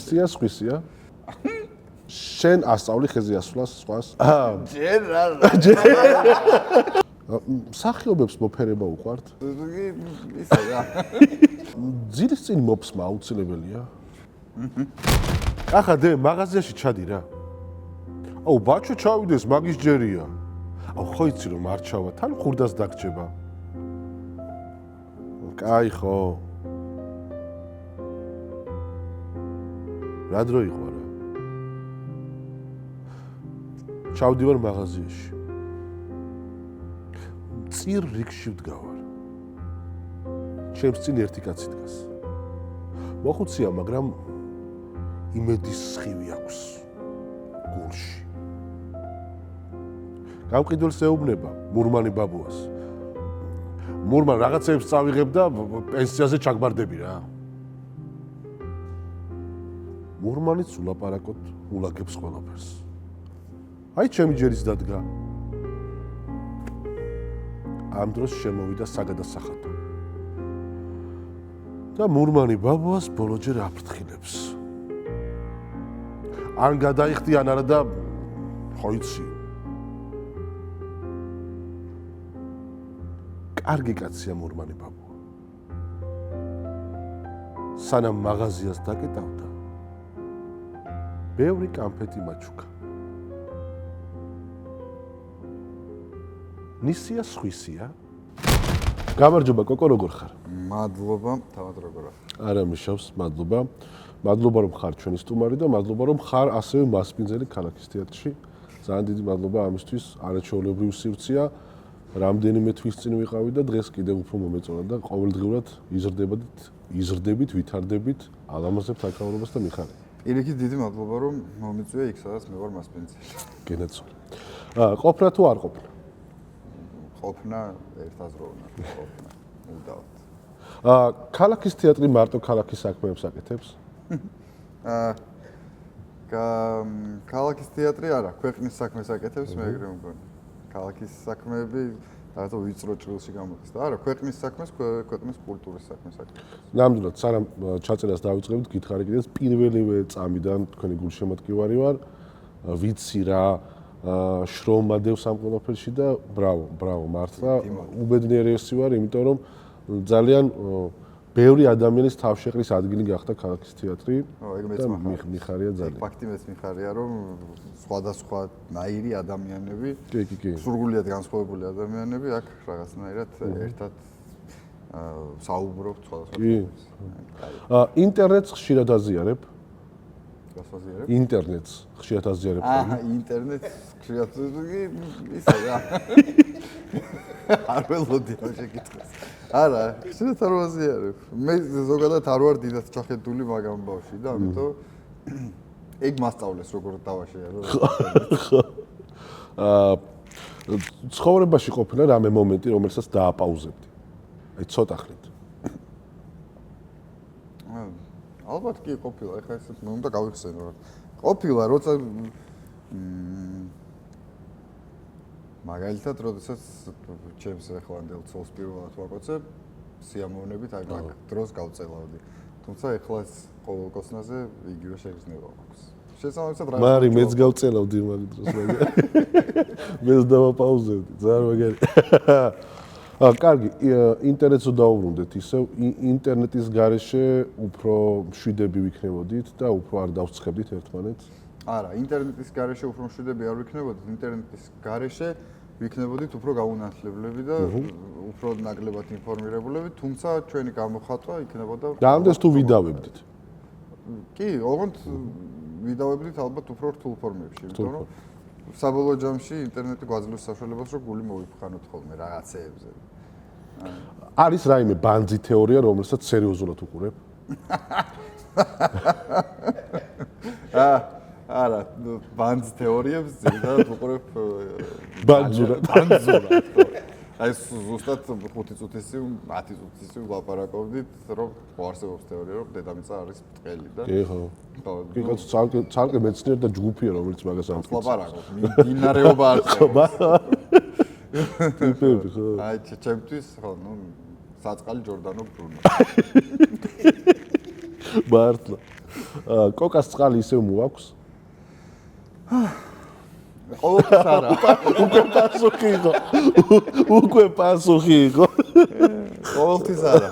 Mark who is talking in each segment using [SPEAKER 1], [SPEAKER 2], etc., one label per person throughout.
[SPEAKER 1] სხვისია. შენ ასწავლი ხეზე ასვლას სხვას.
[SPEAKER 2] ჯერ რა.
[SPEAKER 1] სახიობებს მოფერება უყვართ?
[SPEAKER 2] ისე რა.
[SPEAKER 1] ძილის წინ მოფსმა აუცილებელია. ახლა დე მაღაზიაში ჩადი რა. აუ ბაჩო ჩავიდეს მაგის ჯერია. აუ ხო იცი რომ არ ჩავა, თან ხურდას დაგჭება. კაი ხო. რა დრო იყო რა? ჩავდივარ მაღაზიაში. წირ რიგში ვდგავარ. ჩემს წინ ერთი კაცი დგას. მოხუცია, მაგრამ იმედის სხივი აქვს გულში. გამყიდველს ეუბნება მურმანი ბაბუას. მურმან რაღაცებს წავიღებ და პენსიაზე ჩაგბარდები რა. მურმანიც ულაპარაკოთ ულაგებს ყველაფერს. აი ჩემი ჯერის დადგა. ამ დროს შემოვიდა საგადასახადო. და მურმანი ბაბუას ბოლოჯერ აფრთხილებს. ან გადაიხდი ან არა და ხო იცი. კარგი კაცია მურმანი ბაბუა. სანამ მაღაზიას დაკეტავდა, ბევრი კამფეტი მაჩუქა. ნისია სხვისია. გამარჯობა კოკო, როგორ ხარ?
[SPEAKER 2] მადლობა, თავად როგორ ხარ?
[SPEAKER 1] არა მიშავს, მადლობა. მადლობა რომ ხარ ჩვენი სტუმარი და მადლობა რომ ხარ ასევე მასპინძელი ქალაქის თეატრში. ძალიან დიდი მადლობა ამისთვის, არაჩვეულებრივი სივრცეა. რამდენიმე თვის წინ ვიყავი და დღეს კიდევ უფრო მომეწონა და ყოველდღიურად იზრდებით, ვითარდებით, ალამაზებთ აქაურობას და მიხარია.
[SPEAKER 2] პირიქით დიდი მადლობა რომ მომიწვია იქ სადაც მე ვარ მასპინძელი.
[SPEAKER 1] გენაცვალე. ყოფნა თუ არ ყოფნა?
[SPEAKER 2] ყოფნა ერთაზროვნა, ყოფნა. უდავთ.
[SPEAKER 1] ქალაქის თეატრი მარტო ქალაქის საქმეებს აკეთებს?
[SPEAKER 2] ქალაქის თეატრი არა, ქვეყნის საქმეს აკეთებს, მე ეგრე მგონი. ქალაქის საქმეები რაღაცა ვიწრო ჭრილში გამოდის და არა, ქვეყნის საქმეს, ქვეყნის კულტურის საქმეს აკეთებს.
[SPEAKER 1] ნამდვილად, სანამ ჩაწერას დავიწყებთ, გითხარი კიდეც პირველივე წამიდან თქვენი გულშემატკივარი ვარ. ვიცი რა შრომადევს ამ ყველაფერში და ბრავო, მართლა უბედნიერესი ვარ, იმიტომ რომ ძალიან ბევრი ადამიანის თავშეყრის ადგილი გახდა ქალაქის თეატრი.
[SPEAKER 2] ეგ მეც
[SPEAKER 1] მიხარია ძალიან.
[SPEAKER 2] ფაქტი მეც მიხარია, რომ სხვადასხვა ნაირი ადამიანები,
[SPEAKER 1] კი.
[SPEAKER 2] სურგულიად განსხვავებული ადამიანები აქ რაღაცნაირად ერთად საუბრობთ სხვადასხვა თემებზე.
[SPEAKER 1] ინტერნეტს ხშირად აზიარებ?
[SPEAKER 2] გასაზიარებ?
[SPEAKER 1] ინტერნეტს ხშირად აზიარებ?
[SPEAKER 2] ინტერნეტს ხშირად ისე რა. არ ველოდი რა შეკითხეს. არა, ხშირად არ ვაზიარებ. მე ზოგადად არ ვარ დიდად ჩახედული მაგამ ბავში და ამიტომ ეგ მასწავლეს როგორ დავაშეარო.
[SPEAKER 1] ცხოვრებაში ყოფილა რამე მომენტი, რომელსაც დააპაუზებდი. აი ცოტა ხნით.
[SPEAKER 2] ალბათ კი ყოფილა, ეხლა ესეც მე უნდა გავიხსენო რა. ყოფილა, როცა მაგალითად, როდესაც ჩემს ეხლანდელ ცოლს პირველად ვაკოცებ, სიამოვნებით აი მაგ დროს გავწელავდი. თუმცა ეხლა ეს ყოველ კოცნაზე იგივე შეგრძნება მაქვს. შესაბამისად რა.
[SPEAKER 1] მარი მეც გავწელავდი მაგ დროს მაგარი. მეც დავაპაუზებდი, ძალიან მაგარი. კარგი, ინტერნეტზე დავუბრუნდეთ ისევ, ინტერნეტის გარეშე უფრო მშვიდები ვიქნებოდით და უფრო არ დავსწრებდით ერთმანეთს?
[SPEAKER 2] არა, ინტერნეტის გარეშე უფრო მშვიდები არ ვიქნებოდით, ინტერნეტის გარეშე ვიქნებოდით უფრო გაუნათლებლები და უფრო ნაკლებად ინფორმირებულები, თუმცა ჩვენი გამოხატვა იქნებოდა
[SPEAKER 1] და ამდენს თუ ვიდავებდით.
[SPEAKER 2] კი, ოღონდ ვიდავებდით ალბათ უფრო რთულ ფორმებში, იმიტომ რომ საბოლოო ჯამში ინტერნეტი გვაძლევს საშუალებას, რომ გული მოვიფხანოთ ხოლმე რაღაცეებზე.
[SPEAKER 1] არის რაიმე ბანძი თეორია, რომელსაც სერიოზულად უყურებ?
[SPEAKER 2] არა, ბანძ თეორიებს ზოგადად უყურებ
[SPEAKER 1] ბანძურად.
[SPEAKER 2] აი ზუსტად 5 წუთის 10 წუთის ვლაპარაკობდით, რომ არსებობს თეორია, რომ დედამიწა არის ბრტყელი და
[SPEAKER 1] კი ხო. კი კაცო ცალკე მეცნიერი და ჯგუფია, რომელიც მაგას ამტკიცებს.
[SPEAKER 2] ვლაპარაკობ, მიმდინარეობა არსებობს.
[SPEAKER 1] ტიპები ხო.
[SPEAKER 2] აი ჩემთვის ხო, საწყალი ჯორდანო ბრუნო.
[SPEAKER 1] მართლა. კოკას წყალი ისევ მოაქვს?
[SPEAKER 2] ყოველთვის არა.
[SPEAKER 1] უკვე პასუხი იყო.
[SPEAKER 2] ყოველთვის არა.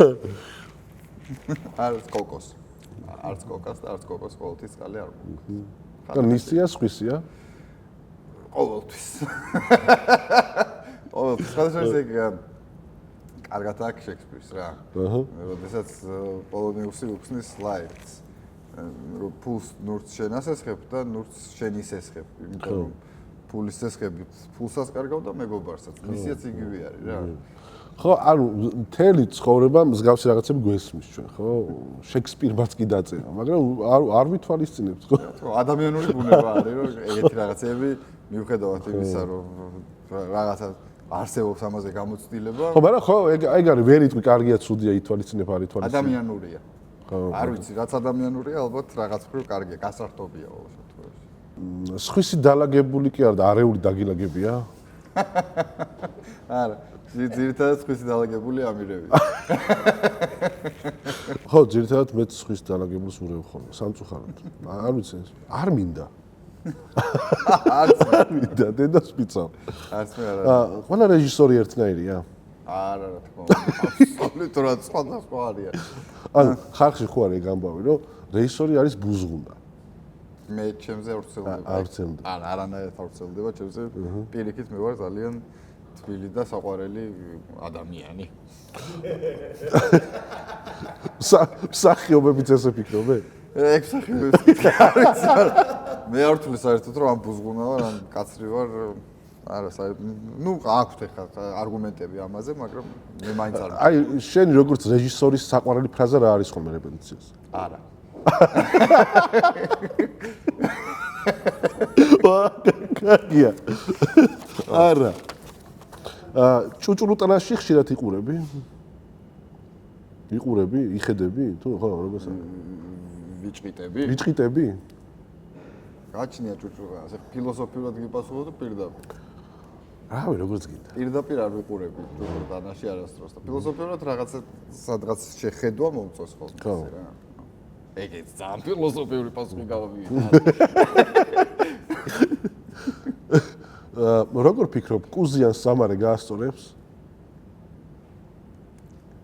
[SPEAKER 2] არც კოკოს. არც კოკას და არც კოკოს ყოველთვის წყალი არ მოაქვს.
[SPEAKER 1] და ნისია სხვისია?
[SPEAKER 2] ყოველთვის. ყოველთვის. ხალხს ეგ კარგად აქვს შექსპირს რა. როდესაც პოლონიუსი უხსნის სლაიდს. ფულს ნურც შენ ასესხებ და ნურც შენ ისესხებ. იმიტომ რომ ფულის ესხებით ფულსაც კარგავ და მეგობარსაც. მისიაც იგივე არის რა.
[SPEAKER 1] ხო, ანუ მთელი ცხოვრება მსგავსი რაღაცები გვესმის ჩვენ, ხო? შექსპირმაც კი დაწერა, მაგრამ არ ვითვალისწინებთ, ხო?
[SPEAKER 2] ადამიანური ბუნება არის, რომ ეგეთი რაღაცები მიუხედავად იმისა, რომ რაღაცა არსებობს ამაზე გამოცდილება.
[SPEAKER 1] ხო, მაგრამ ხო, ეგ არის ვერ იტყვი, კარგია, ცუდია, ითვალისწინებ, არ ითვალისწინებ.
[SPEAKER 2] ადამიანურია. არ ვიცი, რაც ადამიანურია, ალბათ რაღაც მხრივ კარგია, გასართობია ყოველ შემთხვევაში.
[SPEAKER 1] სხვისი დალაგებული კი არ და არეული დაგილაგებია?
[SPEAKER 2] არა, ძირითადად სხვისი დალაგებული ამირები.
[SPEAKER 1] ხო, ძირითადად მეც სხვის დალაგებულს ურევ ხოლმე, სამწუხაროდ. არ ვიცი, არ მინდა.
[SPEAKER 2] არც
[SPEAKER 1] მინდა, დედას მიცავ.
[SPEAKER 2] არც მე არა.
[SPEAKER 1] ყველა რეჟისორი ერთნაირია?
[SPEAKER 2] არა, რა თქმა უნდა. აბსოლუტურად სხვადასხვა არიან.
[SPEAKER 1] ანუ ხალხში ხო არის გამბავი, რომ რეჟისორი არის ბუზღუნდა.
[SPEAKER 2] მე ჩემზე არ ვცელდება.
[SPEAKER 1] არ ვცემდი.
[SPEAKER 2] არა, არანაირად არ ვცელდება, ჩემზე პირიქით მე ვარ ძალიან თბილი და საყვარელი ადამიანი.
[SPEAKER 1] მსახიობებიც ესე ფიქრობენ?
[SPEAKER 2] ეგ მსახიობებს კითხე არ ვიცი, არა. მე არ ვთვლი საერთოდ რომ ამ ბუზღუნა ვარ, ან კაცრი ვარ. არა, ნუ აქვთ ეხლა არგუმენტები ამაზე, მაგრამ მე მაინც არ
[SPEAKER 1] აი, შენ როგორც რეჟისორის საყვარელი ფრაზა რა არის ხოლმე რეპეტიციას?
[SPEAKER 2] არა.
[SPEAKER 1] კაგია. არა. ჭუჭრუტანაში ხშირად იყურები? იყურები, იხედები? თუ ხო, როგორ
[SPEAKER 2] ვიჭყიტები?
[SPEAKER 1] ვიჭყიტები?
[SPEAKER 2] გაჩნია ჭუჭრუტანა, ასე ფილოსოფიურად გიპასუხო და პირდაპირ.
[SPEAKER 1] რავი, როგორც გინდა.
[SPEAKER 2] პირდაპირ არ ვიყურები ჭუჭრუტანაში არასდროს და ფილოსოფიურად რაღაცა სადღაც შეხედვა მომწონს ხოლმე ესე რა. ეგეც ძალიან ფილოსოფიური პასუხი გავიგე.
[SPEAKER 1] როგორ ფიქრობ, კუზიანს სამარე გაასწორებს?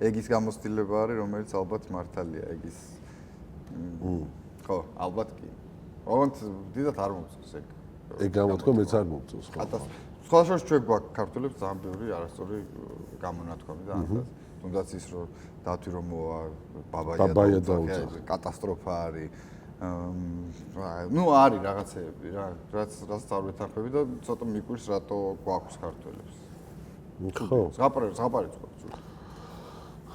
[SPEAKER 2] ეგის გამოცდილება არის, რომელიც ალბათ მართალია, ეგის. ხო, ალბათ კი. ოღონდ დიდად არ მომწონს ეგ.
[SPEAKER 1] ეგ გამოთქვა მეც არ მომწონს ხო.
[SPEAKER 2] სხვა შორის ჩვენ გვაქვს ქართველებს ძალიან ბევრი არასწორი გამონათქვამი და ამას. თუნდაც ის რომ დათვი რომ მოვა ბაბაია და კატასტროფა არის. ნუ არის რაღაცეები რა, რაც არ ვეთანხმები და ცოტა მიკვირს რატო გვაქვს ქართველებს.
[SPEAKER 1] ხო.
[SPEAKER 2] ზღაპარი ცოტა.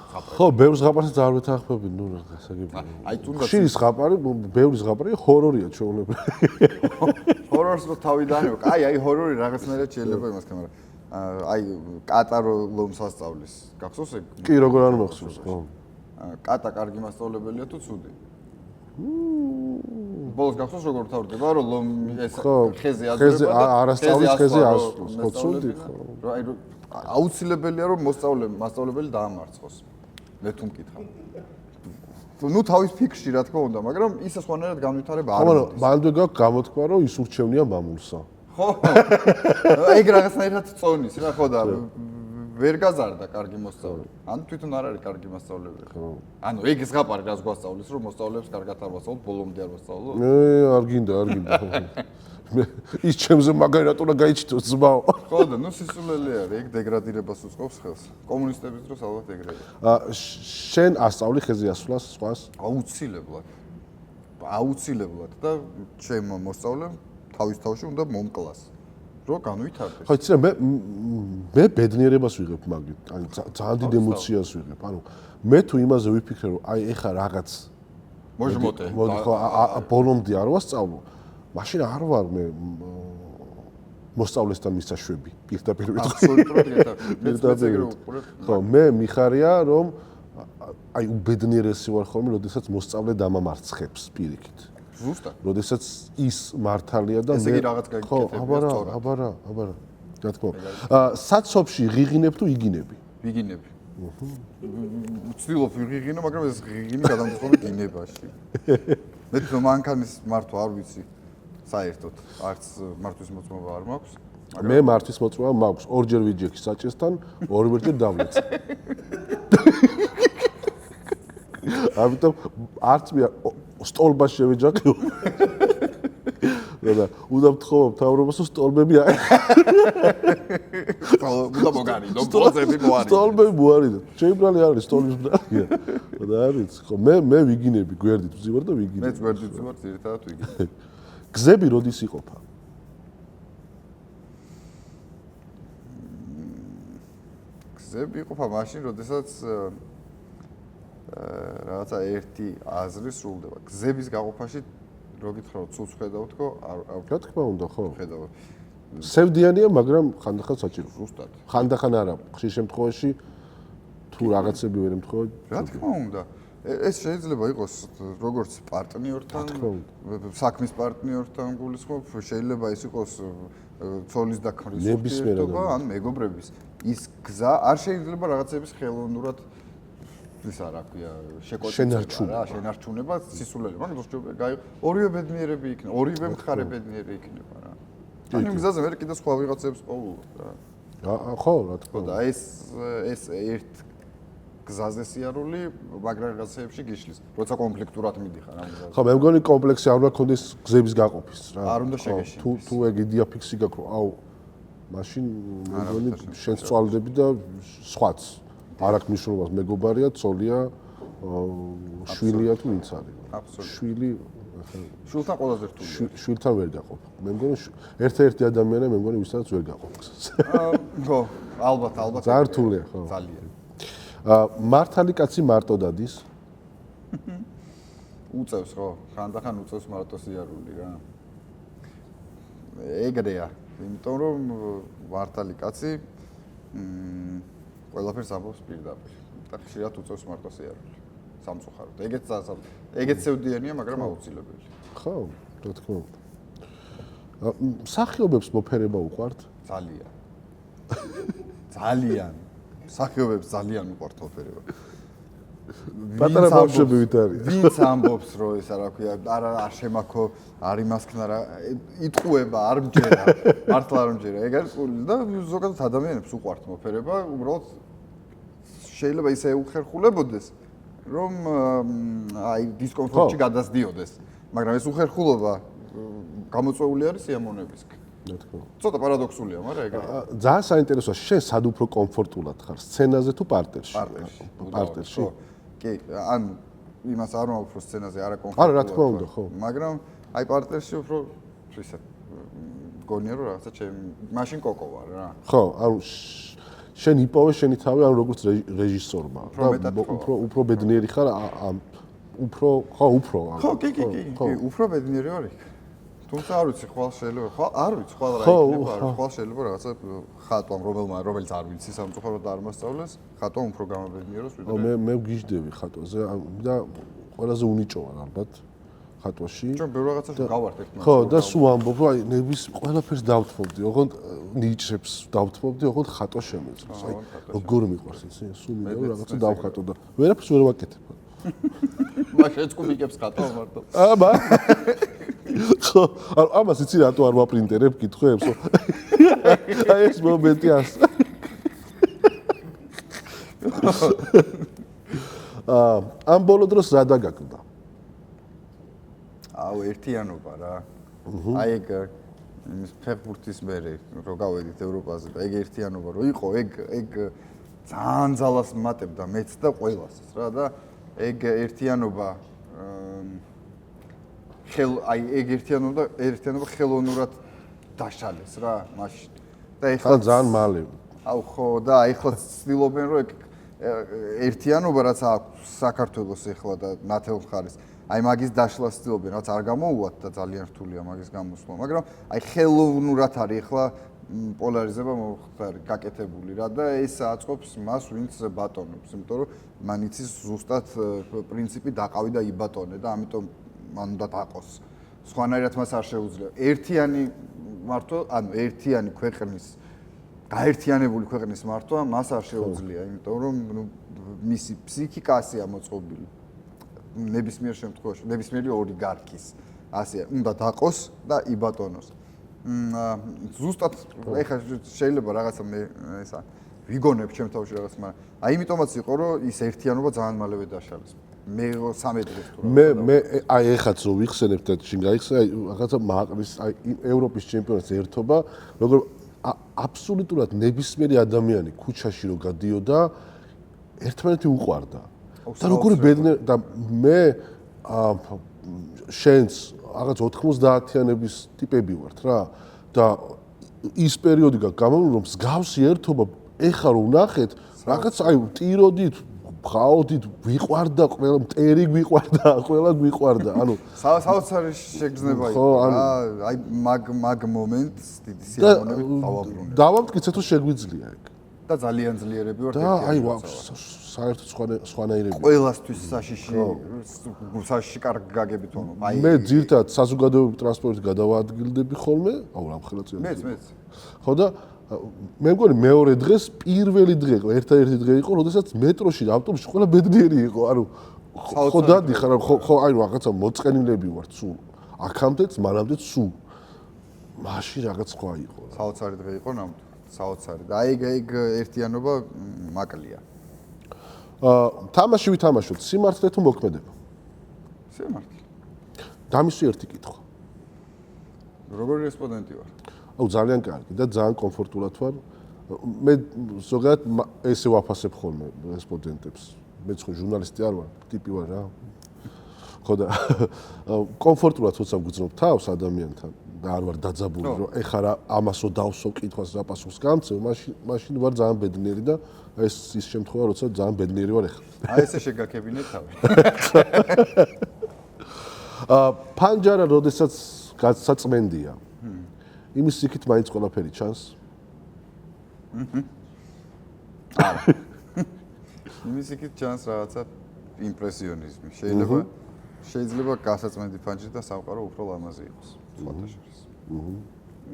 [SPEAKER 1] ხო, ბევრ ზღაპარსაც არ ვეთანხმები, ნუ რა გასაგებია.
[SPEAKER 2] აი თუნდაც
[SPEAKER 1] ხშირი ზღაპარი, ბევრი ზღაპარი ჰორორია ჩვეულებრივ.
[SPEAKER 2] ჰორორს რო თავიდანვე, აი ჰორორი რაღაცნაირად შეიძლება იმას ქნა, მაგრამ აი კატარო ლომს ასწავლის. გახსოვს ეგ?
[SPEAKER 1] კი, როგორ არ მახსოვს, ხო.
[SPEAKER 2] კატა კარგი მასწავლებელია თუ ცუდი? ბოლოს გახსოვს როგორ თავდება, რომ ლომი ეს ხეზე აზრება და
[SPEAKER 1] არასწავლის ხეზე ასწავლოს, ხო, ცუდი ხო.
[SPEAKER 2] აი აუცილებელია რომ მასწავლებელი დაამარცხოს. მე თუ მკითხავ. ნუ თავის ფიქრში რა თქმა უნდა, მაგრამ ისე სხვანაირად განვითარება არ მოდის.
[SPEAKER 1] ხო, მანდ გაქვს გამოთქვა, რომ ის ურჩევნია მამულსა.
[SPEAKER 2] ხო. ეგ რაღაცნაირად წონის რა ხო და ვერ გაზარდა კარგი მოსწავლე. ან თვითონ არ არის კარგი მასწავლებელი. ხო. ანუ ეგ ზღაპარი რას გვასწავლის, რომ მოსწავლეებს კარგად არ ვასწავლოთ, ბოლომდე არ ვასწავლოთ?
[SPEAKER 1] არ გინდა. ის ჩემზე მაგარატურა გაიჩიტოს ზმაო.
[SPEAKER 2] ხო და ნუ სისულელი არის, ეგ დეგრადირებას უწყობს ხელს. კომუნისტების დროს ალბათ ეგრეა.
[SPEAKER 1] შენ ასწავლი ხეზე ასვლას სხვას?
[SPEAKER 2] აუცილებლად. აუცილებლად და ჩემ მოსწავლემ თავის თავში უნდა მომკლას. რო განვითარდეს.
[SPEAKER 1] ხო, იცი რა, მე ბედნიერებას ვიღებ მაგით. აი ძალიან დიდ ემოციას ვიღებ. ანუ მე თუ იმაზე ვიფიქრე, რომ აი ეხა რაღაც
[SPEAKER 2] მოჟმოტე.
[SPEAKER 1] მოდი ხო, ბოლომდე არ ვასწავლო. მაშინ არ ვარ მე მოსწავლესთან მისაშვები. პირდაპირ ვიტყვი.
[SPEAKER 2] აბსოლუტურად
[SPEAKER 1] ხო, მე მიხარია, რომ აი უბედნიერესი ვარ ხოლმე, როდესაც მოსწავლე დამამარცხებს პირიქით.
[SPEAKER 2] ზუსტად.
[SPEAKER 1] როდესაც ის მართალია და
[SPEAKER 2] ესე იგი რაღაც გაკეთებია.
[SPEAKER 1] ხო, აბარა. რა თქმა უნდა. საცობში ღიღინებ თუ იგინები?
[SPEAKER 2] ვიგინები. ვცდილობ ვიღინო, მაგრამ ეს ღიგინი გადამწყვეტ დინებაში. მე თვითონ მანქანის მართვა არ ვიცი საერთოდ არც მართვის მოწმობა არ მაქვს
[SPEAKER 1] მე მართვის მოწმობა მაქვს ორჯერ ვიჯექი საჭესთან ორივერჯერ დავლეცე ამიტომ არც მე სტოლბას შევეჯახიო და უდავთხოვა მთავრობას სტოლბები არ
[SPEAKER 2] უნდა მოგარიდო ბოძები მოარიდო
[SPEAKER 1] სტოლბები მოარიდო შეიბრალი არის სტოლის ბრალია და არის ხო მე ვიგინები გვერდით ვზივარ და ვიგინები
[SPEAKER 2] მეც გვერდით ვზივარ ძირითადად ვიგინები
[SPEAKER 1] გზები როდის იყოფა
[SPEAKER 2] გზები იყოფა მაშინ როდესაც რაღაცა ერთი აზრი სრულდება გზების გაყოფაში რო გითხრა ცუც ხედავთ ხო
[SPEAKER 1] რა თქმა უნდა ხო
[SPEAKER 2] ხედავ
[SPEAKER 1] სევდიანია მაგრამ ხანდახან საჭირო
[SPEAKER 2] ზუსტად
[SPEAKER 1] ხანდახან არა ხშირ შემთხვევაში თუ რაღაცები ვერ ემთხოვა
[SPEAKER 2] რა თქმა უნდა ეს შეიძლება იყოს როგორც პარტნიორთან საქმის პარტნიორთან გულისხმობ შეიძლება ის იყოს ცოლის და ქმრის ურთიერთობა ან მეგობრების ის გზა არ შეიძლება რაღაცების ხელოვნურად ის არა ქვია შენარჩუნება სისულელი მაგრამ ორივე ბედნიერები იქნება ორივე მხარე ბედნიერი იქნება რა ან იმ გზაზე მე კიდე სხვა ვიღაცებს ყოველდღე რა
[SPEAKER 1] ხო რა თქმა
[SPEAKER 2] უნდა ეს ერთ გზაზე სიარული მაგრამ რაღაცეებში გიშლის როცა კონფლიქტურად მიდიხარ ამ გზაზე
[SPEAKER 1] ხო მე მგონი კომპლექსი არ უნდა კონდეს გზების გაყოფის რა
[SPEAKER 2] არ უნდა შეგეშინდეს
[SPEAKER 1] თუ ეგ იდეა ფიქსი გაქვს აუ მაშინ მე მგონი შენ სწავლდები და სხვაც არ აქვს მნიშვნელობას მეგობარია, ცოლია, შვილია თუ ვინც არის. შვილი
[SPEAKER 2] შვილთან ყველაზე რთულია.
[SPEAKER 1] შვილთან ვერ გაყოფ. მე მგონი ერთ-ერთი ადამიანი მე მგონი ვისაც ვერ გაყოფ.
[SPEAKER 2] ხო, ალბათ.
[SPEAKER 1] ძალიან რთულია, ხო.
[SPEAKER 2] ძალიან.
[SPEAKER 1] მართალი კაცი მარტო დადის?
[SPEAKER 2] უწევს ხო? ხანდახან უწევს მარტო სიარული რა. ეგრეა, იმიტომ რომ მართალი კაცი ყველაფერს ამბობს პირდაპირ და ხშირად უწევს მარტო სიარული სამწუხაროდ. ეგეც სევდიანია, მაგრამ აუცილებელი.
[SPEAKER 1] ხო, რა თქმა უნდა. მსახიობებს მოფერება უყვართ?
[SPEAKER 2] ძალიან. ძალიან. მსახიობებს ძალიან უყვართ მოფერება.
[SPEAKER 1] პატარა ბავშვები ვით არის.
[SPEAKER 2] ვინც ამბობს, რომ ეს რა ქვია, არ შემაქო, არ იმასქნა რა, იტყუება, არ მჯერა, მართლა არ მჯერა. ეგ არის და ზოგადად ადამიანებს უყვართ მოფერება, უბრალოდ შეიძლება ისე უხერხულებოდეს, რომ აი დისკომფორტში გადასდიოდეს. მაგრამ ეს უხერხულობა გამოწვეული არის სიამოვნებისკენ.
[SPEAKER 1] რა თქმა უნდა.
[SPEAKER 2] ცოტა პარადოქსულია, მაგრამ ეგრეა.
[SPEAKER 1] ძალიან საინტერესოა, შენ სად უფრო კომფორტულად ხარ, სცენაზე თუ პარტერში?
[SPEAKER 2] პარტერში. კი, ან იმას არ ვამბობ, რომ სცენაზე არა კომფორტულად.
[SPEAKER 1] არა, რა თქმა უნდა, ხო.
[SPEAKER 2] მაგრამ აი პარტერში უფრო ისე გონია რომ რაღაცა მაშინ კოკო ვარ რა.
[SPEAKER 1] ხო, ანუ შენ იპოვე შენი თავი ან როგორც რეჟისორმა და უფრო ბედნიერი ხარ უფრო
[SPEAKER 2] კი, უფრო ბედნიერი ვარ იქ. თუმცა არ ვიცი, ხვალ შეიძლება, არ ვიცი, ხვალ რა იქნება, ხვალ შეიძლება რაღაცა ხატვამ, რომელიც არ ვიცი, სამწუხაროდ არ მასწავლეს, ხატვამ უფრო გამაბედნიეროს ვიდრე.
[SPEAKER 1] მე ვგიჟდები ხატვაზე და ყველაზე უნიჭოა ალბათ ხატვაში.
[SPEAKER 2] ჩვენ ბევრ რაღაცას გავართ ერთმანეთს.
[SPEAKER 1] ხო, და სულ ამბობ, რომ აი ნების ყველაფერს დავთმობდი, ოღონდ ნიჭებს დავთმობდი, ოღონდ ხატვა შემეძლოს. აი როგორ მიყვარს იცი, სულ მინდა რაღაცა დავხატო და ვერაფერს ვერ ვაკეთებ.
[SPEAKER 2] მაშინ კუბიკებს ხატვა მარტო.
[SPEAKER 1] აბა ხო, ამას იცი რატო არ ვაპრინტერებ კითხვებს? აი ეს მომენტი ას. ამ ბოლო დროს რა დაგაგდა?
[SPEAKER 2] აუ ერთიანობა რა. აი ეგ იმის ფეხბურთის მერე რო გავედით ევროპაზე და ეგ ერთიანობა რო იყო, ეგ ძალიან ძალას მატებდა მეც და ყველასაც რა და ეგ ერთიანობა ეგ ერთიანობა ხელოვნურად დაშალეს რა მაშინ. და ეხლა
[SPEAKER 1] ძალიან მალე.
[SPEAKER 2] აუ ხო და ეხლა ცდილობენ რომ ეგ ერთიანობა რაც აქვს საქართველოს ეხლა და ნათელ მხარეს აი მაგის დაშლას ცდილობენ, რაც არ გამოუვათ და ძალიან რთულია მაგის გამოსვლა, მაგრამ აი ხელოვნურად არის ეხლა პოლარიზება მოხდარი, გაკეთებული რა და ეს აწყობს მას, ვინც ბატონობს, იმიტომ რომ მან იცის ზუსტად პრინციპი დაყავი და იბატონე და ამიტომ მან უნდა დაყოს. სხვანაირად მას არ შეუძლია. ერთიანი მართვა, ანუ ერთიანი ქვეყნის გაერთიანებული ქვეყნის მართვა მას არ შეუძლია, იმიტომ რომ მისი ფსიქიკა ასე ამოწყობილი. ნებისმიერ შემთხვევაში, ნებისმიერი ოლიგარქის ასე უნდა დაყოს და იბატონოს. ზუსტად ეხლა შეიძლება რაღაცა მე ესა ვიგონებ ჩემ თავში რაღაც, მაგრამ აი იმიტომაც იყო რომ ის ერთიანობა ძალიან მალევე დაშალეს. მე 13 დღეს თუ
[SPEAKER 1] მე აი ეხაც რო ვიხსენებ და შინ გაიხსენე აი რაღაცა მაყრის აი ევროპის ჩემპიონატის ერთობა როგორ აბსოლუტურად ნებისმიერი ადამიანი ქუჩაში რო გადიოდა ერთმანეთი უყვარდა და როგორი ბედნიერი და მე შენს რაღაც 90-იანების ტიპები ვართ რა და ის პერიოდი გამომული რომ მსგავსი ერთობა ეხა რო ვნახეთ რაღაც აი ტიროდით ხაოდით ვიყვარდა ყველა მტერი გვიყვარდა ყველა გვიყვარდა ანუ
[SPEAKER 2] საოცარი შეგრძნება იყო აი მაგ მომენტს დიდი სიამოვნებით დავაბრუნე
[SPEAKER 1] დავამტკიცე თუ შეგვიძლია ეგ
[SPEAKER 2] და ძალიან ძლიერები ვართ
[SPEAKER 1] და აი საერთოდ სხვანაირები
[SPEAKER 2] ყველასთვის საშიში კარგ გაგებით ვამბობ აი
[SPEAKER 1] მე ძირთად საზოგადოებრივი ტრანსპორტით გადავაადგილდები ხოლმე აუ რამხელა
[SPEAKER 2] მეც
[SPEAKER 1] ხო და მე მგონი მეორე დღეს პირველი დღე იყო ერთადერთი დღე იყო როდესაც მეტროში და ავტობუსში ყველა ბედნიერი იყო ანუ ხო დადიხარ ხო აი რაღაცა მოწყენილები ვართ სულ აქამდეც მანამდეც სულ მაშინ რაღაც სხვა იყო
[SPEAKER 2] საოცარი დღე იყო ნამდვილად საოცარი და აი ეგ ერთიანობა მაკლია
[SPEAKER 1] თამაში ვითამაშოთ სიმართლე თუ მოქმედება
[SPEAKER 2] სიმართლე
[SPEAKER 1] დამისვი ერთი კითხვა
[SPEAKER 2] როგორი რესპონდენტი ვარ
[SPEAKER 1] აუ ძალიან კარგი და ძალიან კომფორტულად ვარ მე ზოგადად ესე ვაფასებ ხოლმე რესპონდენტებს მეც ხო ჟურნალისტი არ ვარ ტიპი ვარ რა ხო და კომფორტულად თორსა ვგრძნობ თავს ადამიანთან და არ ვარ დაძაბული რომ ეხლა რა ამასო დავსო კითხვას რა პასუხს გამწევ მაშინ ვარ ძალიან ბედნიერი და ეს ის შემთხვევა როცა ძალიან ბედნიერი ვარ ეხლა
[SPEAKER 2] აი ესე შეგაქებინე თავი
[SPEAKER 1] პანჯარა როდესაც გასაწმენდია იმის იქით მაინც ყველაფერი ჩანს
[SPEAKER 2] არა იმის იქით ჩანს რაღაცა იმპრესიონიზმი შეიძლება გასაწმენდი პანჯი და სამყარო უფრო ლამაზი იყოს სხვათა შორის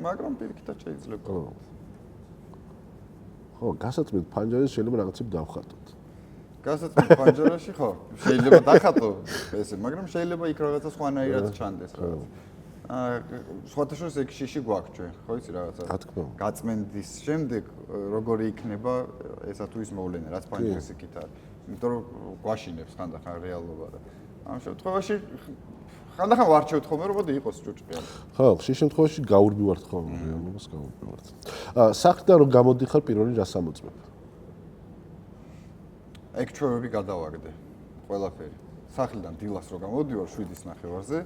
[SPEAKER 2] მაგრამ პირიქითაც შეიძლება
[SPEAKER 1] ხო გასაწმენდი პანჯარაში შეიძლება რაღაცები დავხატოთ
[SPEAKER 2] გასაწმენდი პანჯარაში ხო შეიძლება დახატო ესე მაგრამ შეიძლება იქ რაღაცა სხვანაირად ჩანდეს რაღაც სხვათა შორის ეგ შიში გვაქვს ჩვენ, ხო იცი რაღაცა.
[SPEAKER 1] რა თქმა უნდა.
[SPEAKER 2] გაწმენდის შემდეგ როგორი იქნება ესა თუ ის მოვლენა, რაც პანჯრის იქით არის. იმიტომ რომ გვაშინებს ხანდახან რეალობა და ამ შემთხვევაში ხანდახან ვარჩევთ ხოლმე რომ მოდი იყოს ჭუჭყიანი.
[SPEAKER 1] ხო, შენ შემთხვევაში გაურბივართ ხოლმე რეალობას გაურბივართ. სახლიდან რომ გამოდიხარ პირველი რას ამოწმებ?
[SPEAKER 2] ეგ ჩვევები გადავაგდე. ყველაფერი. სახლიდან დილას რომ გამოდივარ 7:30-ზე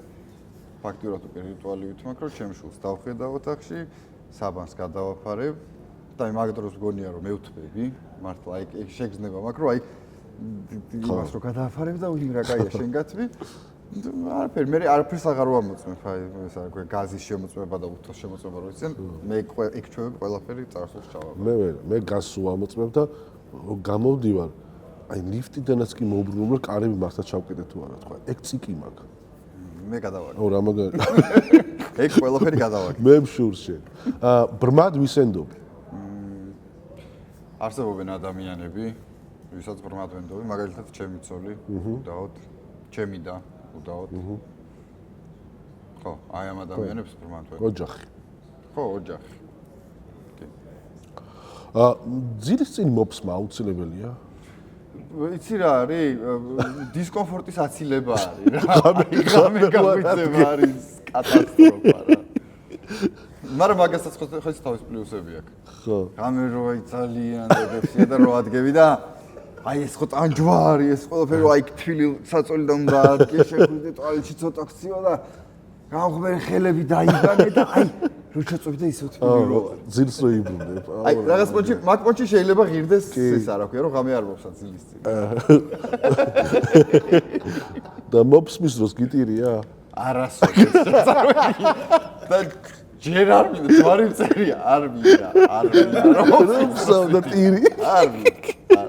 [SPEAKER 2] ფაქტურად ვირტუალი ვითმაქრო, ჩემ შულს დავხედავ ოთახში, საბანს გადავაფარებ და აი მაგ დროს მგონია რომ მევთმები, მართლა აი შეგრძნება მაქვს, რომ აი იმას რომ გადავაფარებ და უი რა კაია შენ გათვი. არაფერი, მე არაფერს აღარ ვამოწმებ, აი ესა რა გაზის შემოწმება და უთოს შემოწმება რო იციან, მე ეგ ჩვევები ყველაფერი წარსულს ჩავაბარ.
[SPEAKER 1] მე გაზს ვამოწმებ და გამოვდივარ, აი ლიფტიდანაც კი მოვბრუნებ, რომ კარები მართლა ჩავკიდე თუ არა, თქვა, ეგ ციკი მაქვს.
[SPEAKER 2] მე გადავაგე.
[SPEAKER 1] აუ რა მაგარი.
[SPEAKER 2] ეგ ყველაფერი გადავაგე.
[SPEAKER 1] მე მშურს შენ. ბრმად ვისენდობ.
[SPEAKER 2] არსებობენ ადამიანები, ვისაც ბრმად ვენდობი, მაგალითად ჩემი ცოლი, უდაოდ, ჩემი და უდაოდ. ხო, აი ამ ადამიანებს ბრმად ვენდობი.
[SPEAKER 1] ოჯახი.
[SPEAKER 2] ხო, ოჯახი.
[SPEAKER 1] ძილის წინ მოფსმა აუცილებელია?
[SPEAKER 2] იცი რა არის? დისკომფორტის აცილება არის რა. ღამე გაგვიწევა არის კატასტროფა რა. მაგრამ მაგასაც ხო თავის პლუსები აქვს.
[SPEAKER 1] ხო.
[SPEAKER 2] ღამე რო აი ძალიან დებსია და რო ადგები და აი ეს ხო ტანჯვარი ეს ყველაფერი აი თვილი საწოლიდან უნდა ადგე შეხვიდე ტუალეტში ცოტა ქციო და გამღმერი ხელები დაიგანე და აი რო ჩაწოვი და ისე თვილი რო
[SPEAKER 1] ძილს რო იბრუნებ.
[SPEAKER 2] აი რაღაც პონჩი მაგ პონჩი შეიძლება ღირდეს ეს არა ქვია რომ ღამე არ მოფსა ძილის წინ.
[SPEAKER 1] და მოფსმის დროს გიტირია?
[SPEAKER 2] არასოდეს. და ჯერ არ მინდა, თვარი წერია, არ მინდა.
[SPEAKER 1] მოფსა და ტირი.
[SPEAKER 2] არ მინდა.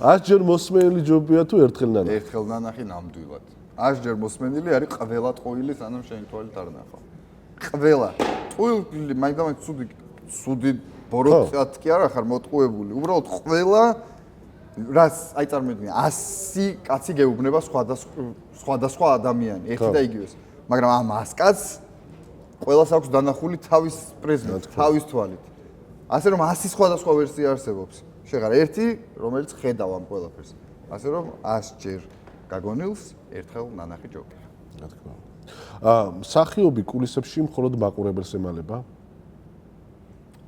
[SPEAKER 1] ასჯერ მოსმენელი ჯობია თუ ერთხელ ნანა?
[SPEAKER 2] ერთხელ ნანახი ნამდვილად. ასჯერ მოსმენელი არის ყველა ტყუილი სანამ შენი თვალით არ ნახო. ყველა. ტყუილი მაინდამაინც ცუდი ბოროტად კი არა ხარ მოტყუებული. უბრალოდ ყველა რას აი წარმოიდგინე 100 კაცი გეუბნება სხვადასხვა ადამიანი ერთი და იგივეს მაგრამ ამ 100 კაცს ყველას აქვს დანახული თავის პრიზმით თავის თვალით ასე რომ 100 სხვადასხვა ვერსია არსებობს შეღარ ერთი რომელიც ხედავ ამ ყველაფერს ასე რომ 100 ჯერ გაგონილს ერთხელ ნანახი ჯობია
[SPEAKER 1] რა თქმა უნდა მსახიობი კულისებში მხოლოდ მაყურებელს ემალება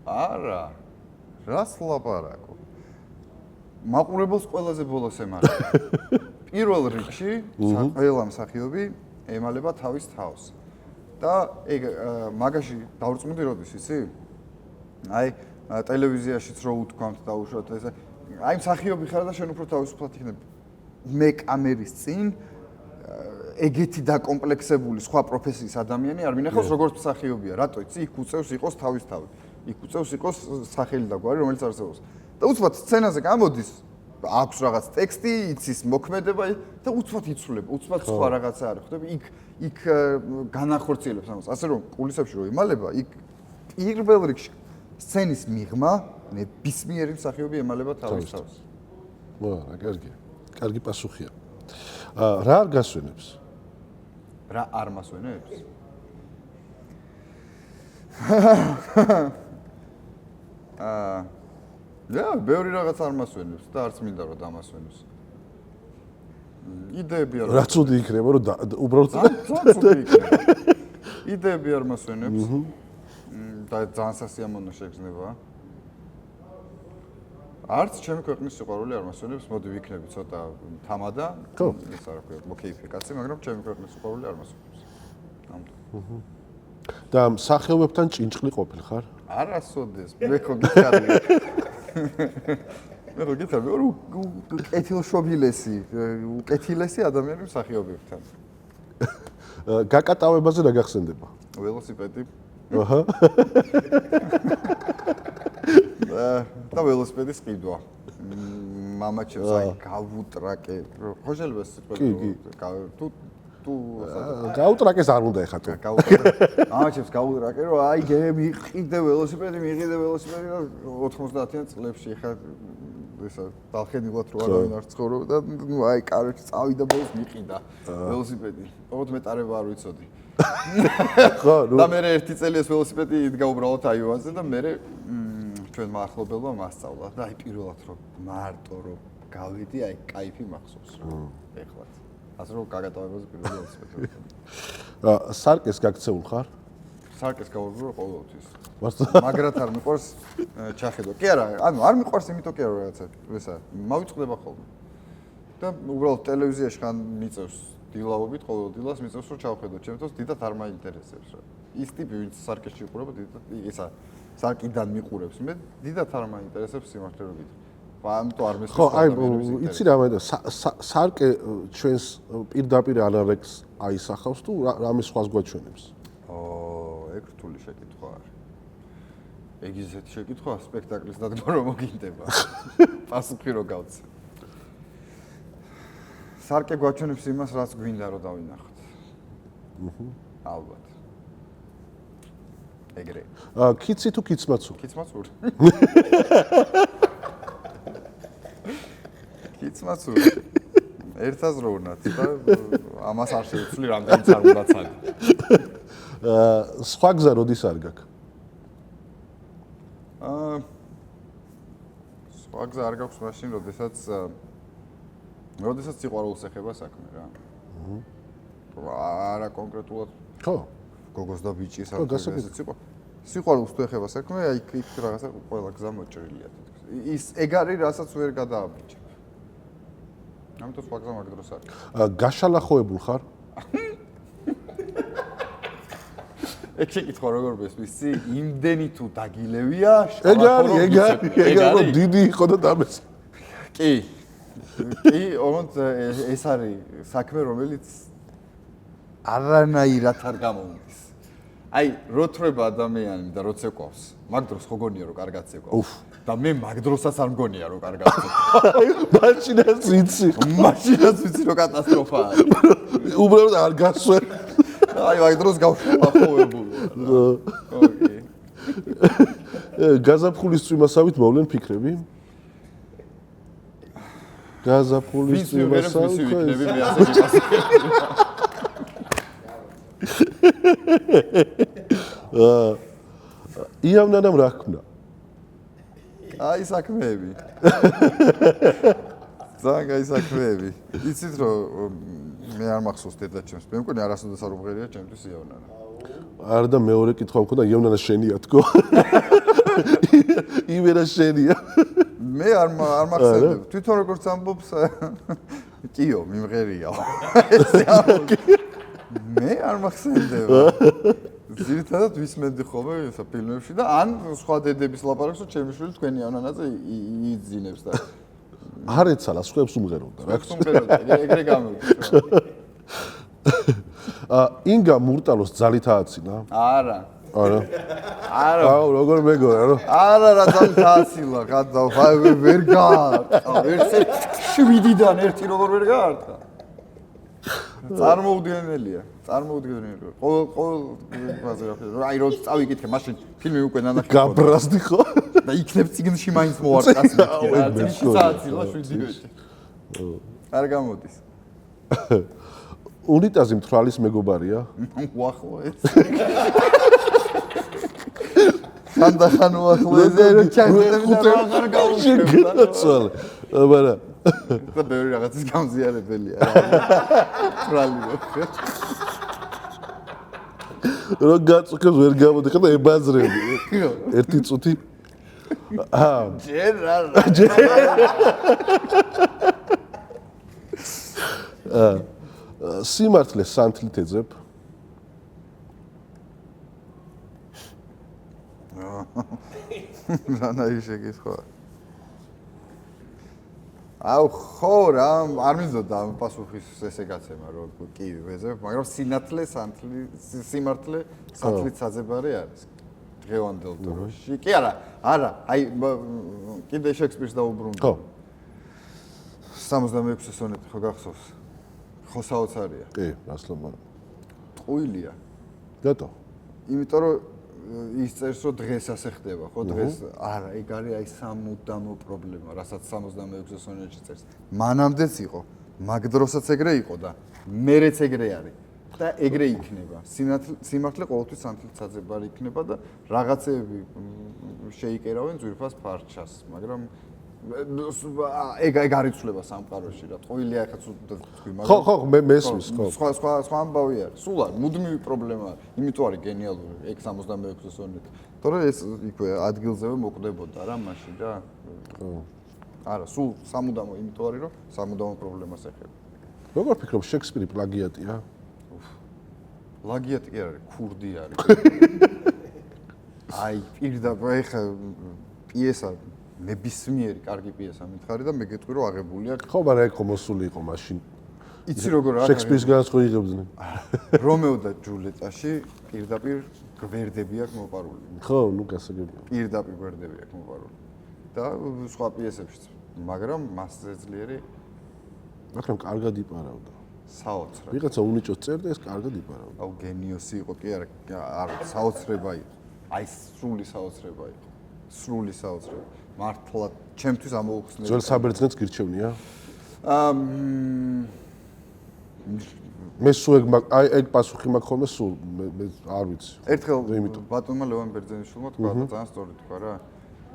[SPEAKER 2] არა რას ლაპარაკო მაყურებელს ყველაზე ბოლოს ემალება პირველ რიგში ყველა მსახიობი ემალება თავის თავს და ეგ მაგაში დავრწმუნდი როდის იცი აი ტელევიზიაშიც რო უთქვამთ და უშუალოდ ეს აი მსახიობი ხარ და შენ უფრო თავისუფლად იქნებ მე კამერის წინ ეგეთი დაკომპლექსებული სხვა პროფესიის ადამიანი არ მინახავს როგორც მსახიობია რატო იცი იქ უწევს იყოს თავის თავი იქ უწევს იყოს სახელი და გვარი რომელიც არსებობს და უცბად სცენაზე გამოდის აქვს რაღაც ტექსტი იცის მოქმედება და უცბად იცვლება უცბად სხვა რაღაცა არის ხდები იქ განახორციელებს ამას ასე რომ კულისებში რო იმალება იქ პირველ რიგში სცენის მიღმა ნებისმიერი მსახიობი ემალება თავის თავს
[SPEAKER 1] რა კარგი პასუხია რა არ გასვენებს
[SPEAKER 2] რა არ მასვენებს ბევრი რაღაც არ მასვენებს და არც მინდა რომ დამასვენოს იდეები არ
[SPEAKER 1] რა ცუდი იქნება რომ უბრალოდ
[SPEAKER 2] ცუდი იქნება იდეები არ მასვენებს და ძალიან სასიამოვნო შეგრძნება არც ჩემი ქვეყნის სიყვარული არ მასვენებს მოდი ვიქნები ცოტა თამადა ეს არ ქვია მოკეიფე კაცი მაგრამ ჩემი ქვეყნის სიყვარული არ მასვენებს
[SPEAKER 1] და მსახიობებთან ჭინჭყლი ყოფილ ხარ
[SPEAKER 2] არასოდეს მე ხო გითხარი მე რო გითხრა მე უკეთილესი ადამიანი მსახიობებთან
[SPEAKER 1] გაკატავებაზე რა გახსენდება
[SPEAKER 2] ველოსიპედი და ველოსიპედის ყიდვა მამაჩემს აი გავუტრაკე ხო შეიძლება სიტყვები თუ
[SPEAKER 1] გაუტრაკეს არ უნდა ეხა თუ
[SPEAKER 2] მამაჩემს გავუტრაკე რომ აი მიყიდე ველოსიპედი და 90-იან წლებში ეხა ესა ბალხენილად რო არავინ არ ცხოვრობ და ნუ აი კაროჩი წავიდა ბოლოს მიყიდა ველოსიპედი ოღონდ მეტარება არ ვიცოდი ხო ნუ და მე ერთი წელი ეს ველოსიპედი იდგა უბრალოდ აიოვანზე და მე ჩვენ მახლობელმა მასწავლა და აი პირველად რომ მარტო რომ გავიდი აი кайფი მახსოვს ეხლაც ასე რომ გაგატოვებაზე პირველ ველოსიპედზე
[SPEAKER 1] სარკეს გაქცეულ ხარ
[SPEAKER 2] სარკეს გავუბრუნო ყოველთვის მაგრად არ მიყვარს ჩახედვა კი არა ანუ არ მიყვარს იმიტომ კი არა რაღაცა ესა მავიწყდება ხოლმე და უბრალოდ ტელევიზიაში ხან მიწევს დილაობით ყოველ დილას მიწევს რომ ჩავხედო ჩემთვის დიდად არ მაინტერესებს რა ის ტიპი ვინც სარკეში იყურება დიდად ესა სარკიდან მიყურებს მე დიდად არ მაინტერესებს სიმართლე რომ გითხრა ამიტომ არ მესმის
[SPEAKER 1] ხო აი იცი რა მე სარკე ჩვენს პირდაპირ ანალეგს აისახავს თუ რამე სხვას გვაჩვენებს
[SPEAKER 2] ეგ რთული შეკითხვა არის ეგ ისეთი შეკითხვა სპექტაკლის დადგმა რომ მოგინდება პასუხი რო გავცე სარკე გვაჩვენებს იმას რაც გვინდა რომ დავინახოთ ალბათ ეგრე
[SPEAKER 1] კიცი თუ კიცმაცური
[SPEAKER 2] კიცმაცური კიცმაცური ერთაზროვნად და ამას არ შევცვლი რამდენიც არ უნდა ცალი
[SPEAKER 1] სხვა გზა როდის არ გაქვს
[SPEAKER 2] სხვა გზა არ გაქვს მაშინ როდესაც სიყვარულს ეხება საქმე რა არა კონკრეტულად
[SPEAKER 1] ხო
[SPEAKER 2] გოგოს და ბიჭის არ სიყვარულს თუ ეხება საქმე აი იქ რაღაცა ყველა გზა მოჭრილია ის ეგ არის რასაც ვერ გადააბიჭებ ამიტომ სხვა გზა მაგ დროს არის
[SPEAKER 1] გაშალახოებულ ხარ
[SPEAKER 2] ეგ შეკითხვა როგორ მესმისი იმდენი თუ დაგილევია
[SPEAKER 1] ეგ არის დიდი იყო და დამეს
[SPEAKER 2] კი ოღონდ ეს არის საქმე რომელიც არანაირად არ გამომდის აი როთრება ადამიანი და როც ეკავს მაგ დროს ხო გონია რომ კარგად ეკავს და მე მაგ დროსაც არ მგონია რომ კარგად ეკავს მაშინაც ვიცი რომ კატასტროფა არის
[SPEAKER 1] უბრალოდ არ გასვენ
[SPEAKER 2] აი მაგ დროს გავხოვებული ოკეი
[SPEAKER 1] გაზაფხულის წვიმასავით მოვლენ ფიქრები გაზაფხულის წვიმასა
[SPEAKER 2] ვიქნები მე ასე გიპასები.
[SPEAKER 1] იამნანამ რა ქნა?
[SPEAKER 2] აი საქმეები. ძალიან კაი საქმეები. იცით რომ მე არ მახსოვს დედაჩემს. მე მგონი არასოდეს არ უღერია ჩემთვის იავნანა.
[SPEAKER 1] არა და მეორე კითხვა მქონდა იავნანა შენია თქო. იმენა შენია.
[SPEAKER 2] მე არ მახსენებ. თვითონ როგორც ამბობს კიო მიმღერია. მე არ მახსენდება. ზირთადად ვისმენდი ხოლმე ესა ფილმებში და ან სხვა დედების ლაპარაკს რომ ჩემი შვილი თქვენი იავნანაზე იძინებს და
[SPEAKER 1] არ ეცალა სხვებს უმღეროდა რა.
[SPEAKER 2] ეგრე გამოვიდა.
[SPEAKER 1] ინგა მურტალოს ძალით ააცილა?
[SPEAKER 2] არა.
[SPEAKER 1] არა.
[SPEAKER 2] არა.
[SPEAKER 1] აუ როგორ მეგონა რა.
[SPEAKER 2] არა რა ძალით ააცილა, გადავა, ვერ გაარტყა. ერთზე 7-დან ერთი როგორ ვერ გაარტყა. წარმოუდგენელია. წარმოუდგენელია. ყოველ ფაზე რა. აი რო წავიკითხე, მაშინ ფილმი უკვე ნანახი.
[SPEAKER 1] გაბრაზდი ხო?
[SPEAKER 2] და იქნებ ციგნში მაინც მოარტყას. ციგნში ააცილა 7-დან. არ გამოდის.
[SPEAKER 1] უნიტაზი მთრალის მეგობარია?
[SPEAKER 2] უახლოეს. ხანდახან უახლოესზე რო ჩაგდები და აღარ გავუშვებ.
[SPEAKER 1] აბარა.
[SPEAKER 2] და ბევრი რაღაცის გამზიარებელია. მთრალი რო.
[SPEAKER 1] რო გაწუქებს ვერ გამოდიხარ და ებაზრები. ერთი წუთი.
[SPEAKER 2] ჯერ რა.
[SPEAKER 1] სიმართლე სანთლით ეძებ?
[SPEAKER 2] რანაირი შეკითხვა. აუ ხო რა, არ მინდოდა ამ პასუხის ესე გაცემა რომ კი ვეძებ, მაგრამ სიმართლე სანთლით საძებარი არის. დღევანდელ დროში. კი არა, აი კიდე შექსპირს დაუბრუნდა.
[SPEAKER 1] ხო.
[SPEAKER 2] 66 სონეტი ხო გახსოვს? ხო საოცარია.
[SPEAKER 1] კი, რასლობა.
[SPEAKER 2] ტყუილია.
[SPEAKER 1] რატო?
[SPEAKER 2] იმიტომ რომ ის წერს რომ დღეს ასე ხდება, ხო დღეს არა, ეგ არის აი სამუდამო პრობლემა, რასაც 66 სონეტში წერს. მანამდეც იყო, მაგ დროსაც ეგრე იყო და მერეც ეგრე არის. და ეგრე იქნება. სიმართლე ყოველთვის სანთლით საძებარი იქნება და რაღაცეები შეიკერავენ ძვირფას ფარჩას, მაგრამ ეგ არ იცვლება სამყაროში რა. ტყუილია ახაც თქვი, მაგრამ
[SPEAKER 1] ხო, მე მესმის, ხო.
[SPEAKER 2] სხვა ამბავი არის. სულ არ მუდმივი პრობლემა არის. იმიტომ არის გენიალური ეგ 66 სონეტი. თორე ეს იქვე ადგილზევე მოკვდებოდა რა მაშინ რა. ხო. არა, სულ სამუდამო იმიტომ არის რომ სამუდამო პრობლემას ეხება.
[SPEAKER 1] როგორ ფიქრობ შექსპირი პლაგიატია?
[SPEAKER 2] პლაგიატი კი არის, ქურდი არის. აი, პირდაპირ ეხა პიესა ნებისმიერი კარგი პიესა მითხარი და მე გეტყვი რომ აღებული აქვს.
[SPEAKER 1] ხო, მაგრამ ეგ ხო მოსული იყო მაშინ.
[SPEAKER 2] იცი როგორ არის?
[SPEAKER 1] შექსპირის განსხვავ იღებდნენ.
[SPEAKER 2] რომეო და ჯულიეტაში პირდაპირ გვერდები აქვს მოპარული.
[SPEAKER 1] ხო, ნუ გასაგებია.
[SPEAKER 2] პირდაპირ გვერდები აქვს მოპარული. და სხვა პიესებშიც, მაგრამ მასზე ძლიერი
[SPEAKER 1] მაგრამ კარგად იპარავდა.
[SPEAKER 2] საოცრად.
[SPEAKER 1] ვიღაცა უნიჭოს წერდა ეს კარგად იპარავდა.
[SPEAKER 2] აუ გენიოსი იყო კი არა, საოცრება იყო. აი სრული საოცრება იყო. სრული საოცრება. მართლა ჩემთვის ამოუხსნელი.
[SPEAKER 1] ძველ საბერძნეთს გირჩევნია? მე სულ ეგ პასუხი მაქვს ხოლმე სულ მე არ ვიცი.
[SPEAKER 2] ერთხელ ბატონმა ლევან ბერძენიშვილმა თქვა და ძალიან სწორი თქვა რა.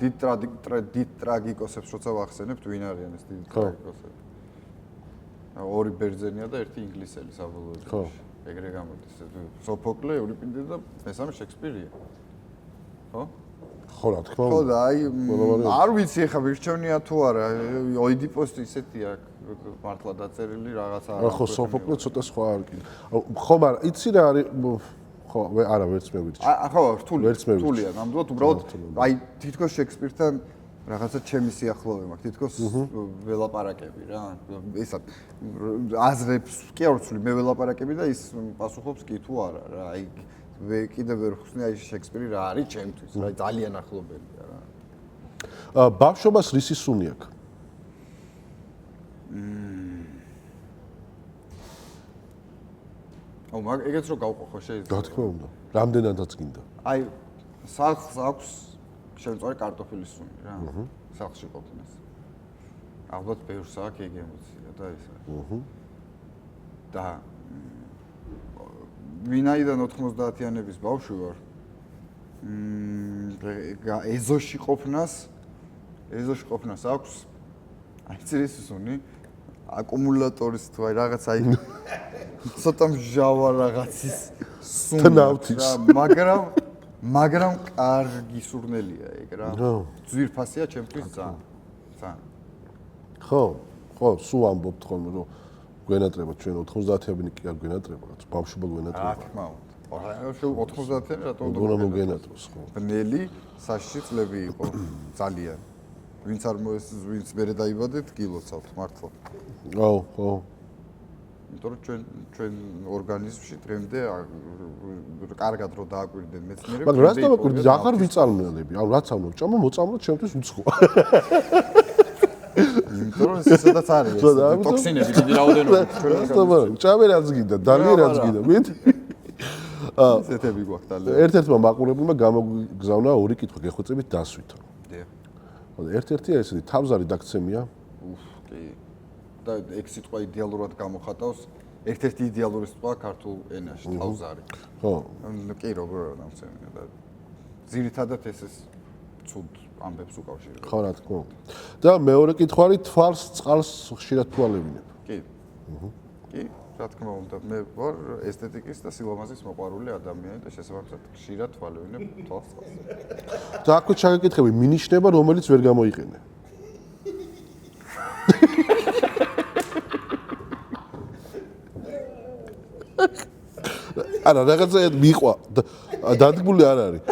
[SPEAKER 2] დიდ ტრაგიკოსებს როცა ვახსენებთ, ვინ არიან ეს დიდი ტრაგიკოსები? ორი ბერძენია და ერთი ინგლისელი საბოლოოდ. ხო. ეგრე გამოდის. სოფოკლე, ევრიპიდე და მესამე შექსპირია. ხო?
[SPEAKER 1] ხო რა თქმა უნდა.
[SPEAKER 2] ხო და აი არ ვიცი ეხა ვირჩევნია თუ არა. ოიდიპოსი ისეთია მართლა დაწერილი რაღაცა.
[SPEAKER 1] ხო, სოფოკლე ცოტა სხვა არ კი. ხო, მაგრამ იცი რა არის ხო, არა ვერც მე ვირჩი.
[SPEAKER 2] ხო, რთულია, ნამდვილად უბრალოდ აი თითქოს შექსპირთან რაღაცა ჩემი სიახლოვე მაქვს, თითქოს ველაპარაკები რა. ესა აზრებს კი არ ვცვლი, მე ველაპარაკები და ის პასუხობს კი თუ არა რა. აი კიდევ ვერ ხსნი აი შექსპირი რა არის ჩემთვის, რა ძალიან ახლობელია რა.
[SPEAKER 1] ბავშვობას რისი სუნი აქვს?
[SPEAKER 2] აუ მაგ ეგეც რო გავყო ხო შეიძლება.
[SPEAKER 1] რა თქმა უნდა. რამდენადაც გინდა.
[SPEAKER 2] აი სახლს აქვს შემწვარი კარტოფილის სუნი რა. სახლში ყოფნას. ალბათ ბევრს აქვს ეგ ემოცია და ეს. და ვინაიდან 90-იანების ბავშვი ვარ, ეზოში ყოფნას აქვს აი წრისუნი აკუმულატორის თუ აი რაღაც აი ცოტა მჟავა რაღაცის
[SPEAKER 1] თნავთის
[SPEAKER 2] მაგრამ კარგი სურნელია ეგ რა ძვირფასია ჩემთვის ძალიან
[SPEAKER 1] ხო სულ ამბობთ ხოლმე რომ გვენატრება ჩვენ 90-იანი კი არ გვენატრება რაც ბავშვობა გვენატრება
[SPEAKER 2] რა თქმა უნდა 90-იანი რატომ
[SPEAKER 1] უნდა მოგენატროს ხო
[SPEAKER 2] ბნელი საშიში წლები იყო ძალიან ვინც არ ვინც მერე დაიბადეთ გილოცავთ მართლა
[SPEAKER 1] ხო
[SPEAKER 2] იმიტომ რომ ჩვენ ორგანიზმში დღემდე კარგად რო დააკვირდნენ მეცნიერები
[SPEAKER 1] მაგრამ რაც დავაკვირდით აღარ ვიწალმელები ანუ რაც ამბობ ჭამა მოწამლა ჩემთვის უცხოა
[SPEAKER 2] იმიტომ რომ ესედაც არის ტოქსინები დიდი რაოდენობით
[SPEAKER 1] ჩვენ ჭამე რაც გინდა დალი რაც გინდა მეტი
[SPEAKER 2] ესეთები გვაქვს დალი
[SPEAKER 1] ერთ-ერთმა მაყურებელმა გამოგზავნა ორი კითხვა გეხვეწებით დასვითო ერთ-ერთია ესეთი თავზარი დაგცემია
[SPEAKER 2] კი და ეგ სიტყვა იდეალურად გამოხატავს ერთ-ერთი იდეალური სიტყვა ქართულ ენაში თავზარი
[SPEAKER 1] ხო
[SPEAKER 2] კი როგორ დამცემია და ძირითადად ეს ცუდ ამბებს უკავშირდება
[SPEAKER 1] ხო რა თქმა უნდა და მეორე კითხვა არის თვალს წყალს ხშირად თვალებინებ
[SPEAKER 2] კი რა თქმა უნდა მე ვარ ესთეტიკის და სილამაზის მოყვარული ადამიანი და შესაბამისად ხშირად თვალებინებ თვალს წყალს
[SPEAKER 1] და აქვე ჩაგეკითხები მინიშნება რომელიც ვერ გამოიყენე არა რაღაცა მიყვა დადგმული არ არის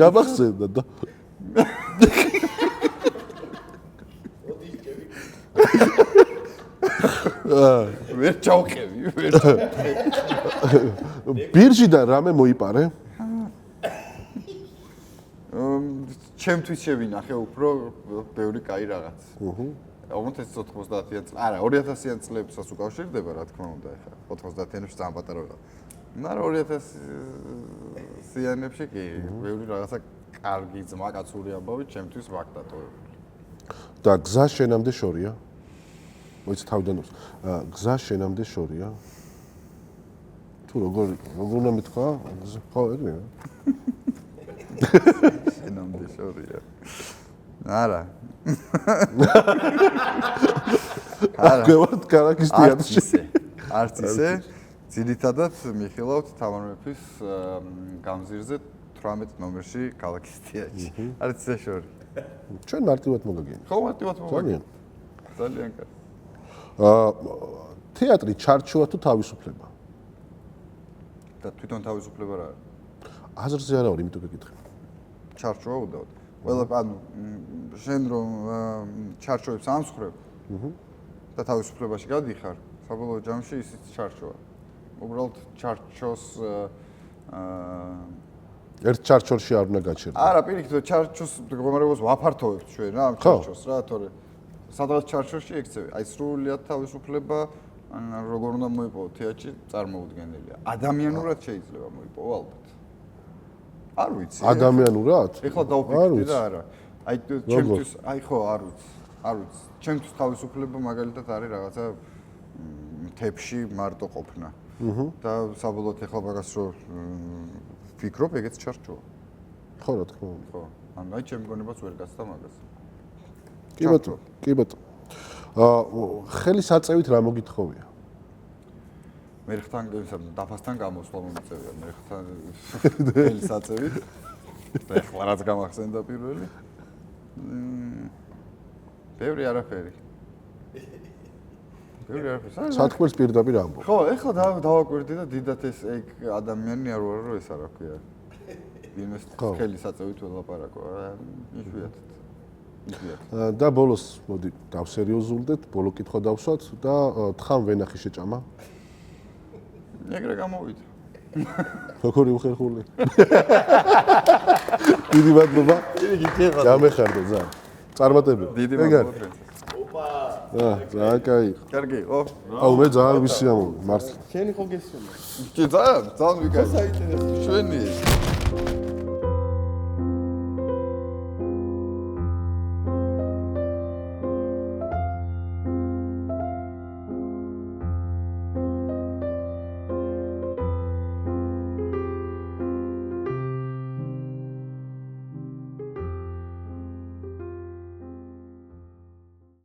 [SPEAKER 1] გაბახსენდა და
[SPEAKER 2] ვერ ჩავყევი
[SPEAKER 1] ბირჟიდან რამე მოიპარე
[SPEAKER 2] ჩემთვის შევინახე უფრო ბევრი კაი რაღაც 90-იან წლებს არა 2000-იან წლებსაც უკავშირდება რა თქმა უნდა ეხლა 90-იანებში ძალიან პატარა ვიყავ მაგრამ 2000-იანებში კი ბევრი რაღაცა კარგი ძმაკაცური ამბავი ჩემთვის ვაქტატოებული
[SPEAKER 1] და გზა შენამდე შორია მოიცა თავიდანოს გზა შენამდე შორია თუ როგორ უნდა მithქვა ხო ეგრეა
[SPEAKER 2] შენამდე შორია არა
[SPEAKER 1] გევართ ქალაქის თეატრში
[SPEAKER 2] არც ისე ძირითადად მიხილავთ თამარ მეფის გამზირზე 18 ნომერში ქალაქის თეატრში არც ისე შორი
[SPEAKER 1] ჩვენ მარტივად მოგაგიენთ
[SPEAKER 2] ხო მარტივად მოგაგიენთ ძალიან კარგი
[SPEAKER 1] თეატრი ჩარჩოა თუ თავისუფლება
[SPEAKER 2] და თვითონ თავისუფლება რა
[SPEAKER 1] აზრზე არა ვარ იმიტომ გეკითხე
[SPEAKER 2] ჩარჩოა უდავთ ყველა ანუ შენ რომ ჩარჩოებს ამსხრებ და თავისუფლებაში გადიხარ საბოლოო ჯამში ისიც ჩარჩოა უბრალოდ ჩარჩოს
[SPEAKER 1] ერთ ჩარჩოში არ უნდა გაჩერდე
[SPEAKER 2] არა პირიქით ჩარჩოს მდგომარეობას ვაფართოვებთ ჩვენ რა ამ ჩარჩოს რა თორე სადღაც ჩარჩოში ექცევი აი სრულიად თავისუფლება როგორ უნდა მოიპოვო თეატრში წარმოუდგენელია ადამიანურად შეიძლება მოიპოვო ალბათ არ ვიცი
[SPEAKER 1] ადამიანურად
[SPEAKER 2] ეხლა დავფიქრდი და არა აი ჩემთვის აი ხო არ ვიცი ჩემთვის თავისუფლება მაგალითად არის რაღაცა მთებში მარტო ყოფნა და საბოლოოდ ეხლა მაგას რო ვფიქრობ ეგეც ჩარჩოა
[SPEAKER 1] ხო რა თქმა უნდა
[SPEAKER 2] ხო ანუ აი ჩემ გონებას ვერ გასცა მაგას
[SPEAKER 1] კი ბატონო ხელის აწევით რა მოგითხოვია
[SPEAKER 2] მე ხთან დაფასთან გამოსვლა მომიწევია მე ხთან ხელის აწევით და ეხლა რაც გამახსენდა პირველი ბევრი არაფერი
[SPEAKER 1] სათქმელს პირდაპირ ამბობ
[SPEAKER 2] ხო ეხლა დავაკვირდი და დიდათ ეს ეგ ადამიანი არ ვარ რომ ეს არა ქვია ვინმეს ხელის აწევით ველაპარაკო იშვიათად
[SPEAKER 1] და ბოლოს მოდი დავსერიოზულდეთ ბოლო კითხვა დავსვათ და თხან ვენახი შეჭამა
[SPEAKER 2] ეგრე გამოვიდა
[SPEAKER 1] როგორი უხერხული დიდი მადლობა გამეხარდა ძალიან წარმატებები
[SPEAKER 2] დიდი მადლობა
[SPEAKER 1] ძალიან კაი
[SPEAKER 2] კარგი ხო
[SPEAKER 1] აუ მე ძალიან ვისიამოვნე მართლა
[SPEAKER 3] შენი ხო გესწრება
[SPEAKER 2] კი ძალიან ვიკაი საინტერესო შვენი